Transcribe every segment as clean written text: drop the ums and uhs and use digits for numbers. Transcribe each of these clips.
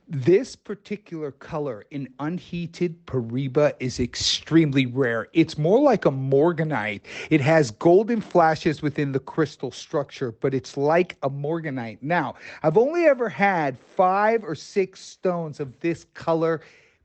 This particular color in unheated Paraiba is extremely rare. It's more like a morganite. It has golden flashes within the crystal structure, but it's like a morganite. Now, I've only ever had 5 or 6 stones of this color.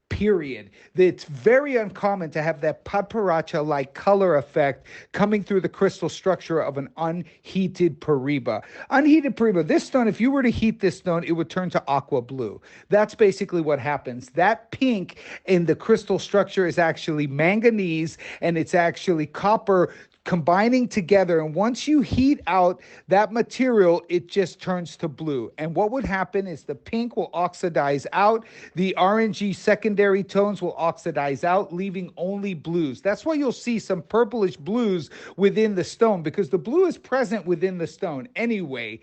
Period. It's very uncommon to have that paparacha like color effect coming through the crystal structure of an unheated Paraiba. Unheated Paraiba, this stone, if you were to heat this stone, it would turn to aqua blue. That's basically what happens. That pink in the crystal structure is actually manganese and it's actually copper combining together. And once you heat out that material, it just turns to blue. And what would happen is the pink will oxidize out, the orangey secondary tones will oxidize out, leaving only blues. That's why you'll see some purplish blues within the stone, because the blue is present within the stone anyway.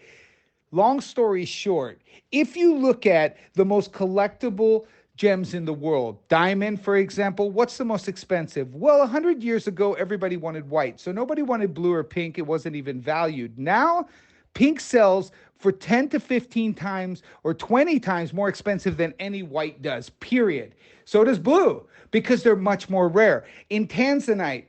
Long story short, if you look at the most collectible gems in the world, diamond, for example, what's the most expensive? Well, 100 years ago, everybody wanted white. So nobody wanted blue or pink. It wasn't even valued. Now, pink sells for 10 to 15 times or 20 times more expensive than any white does, period. So does blue, because they're much more rare. In tanzanite,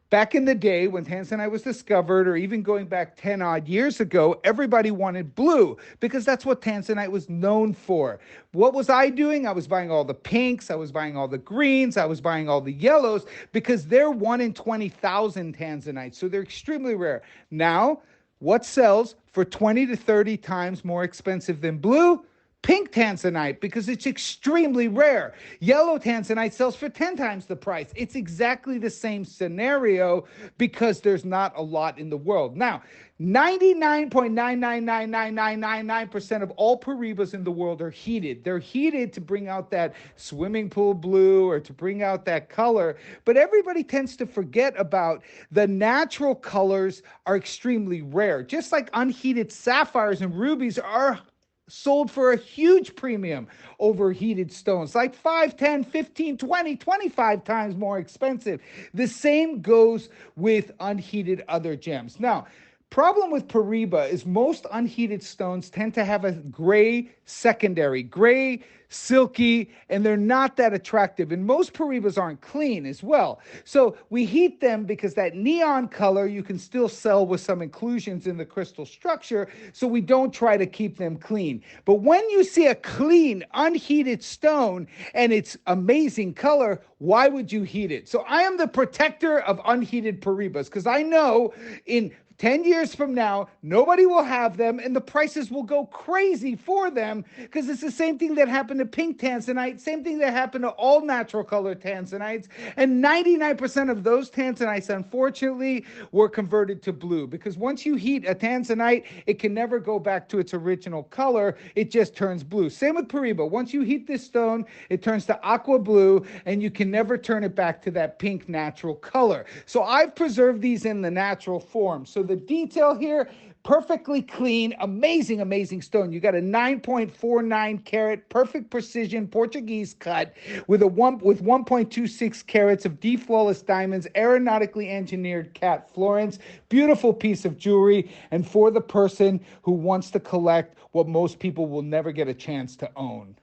back in the day when tanzanite was discovered, or even going back 10 odd years ago, everybody wanted blue because that's what tanzanite was known for. What was I doing? I was buying all the pinks, I was buying all the greens, I was buying all the yellows, because they're 1 in 20,000 tanzanites, so they're extremely rare. Now, what sells for 20 to 30 times more expensive than blue? Pink tanzanite, because it's extremely rare. Yellow tanzanite sells for 10 times the price. It's exactly the same scenario because there's not a lot in the world. Now, 99.9999999% of all Paraibas in the world are heated. They're heated to bring out that swimming pool blue or to bring out that color. But everybody tends to forget about the natural colors are extremely rare. Just like unheated sapphires and rubies are sold for a huge premium over heated stones, like 5, 10, 15, 20, 25 times more expensive. The same goes with unheated other gems. Now, problem with Paraiba is most unheated stones tend to have a gray secondary, gray, silky, and they're not that attractive. And most Paraibas aren't clean as well. So we heat them because that neon color you can still sell with some inclusions in the crystal structure, so we don't try to keep them clean. But when you see a clean, unheated stone and it's amazing color, why would you heat it? So I am the protector of unheated Paraibas, because I know in 10 years from now, nobody will have them and the prices will go crazy for them, because it's the same thing that happened to pink tanzanite, same thing that happened to all natural color tanzanites. And 99% of those tanzanites, unfortunately, were converted to blue, because once you heat a tanzanite, it can never go back to its original color. It just turns blue. Same with Paraiba. Once you heat this stone, it turns to aqua blue and you can never turn it back to that pink natural color. So I've preserved these in the natural form. So the detail here, perfectly clean, amazing, amazing stone. You got a 9.49 carat, perfect precision Portuguese cut with 1.26 carats of deep flawless diamonds, aeronautically engineered cat Florence. Beautiful piece of jewelry, and for the person who wants to collect what most people will never get a chance to own.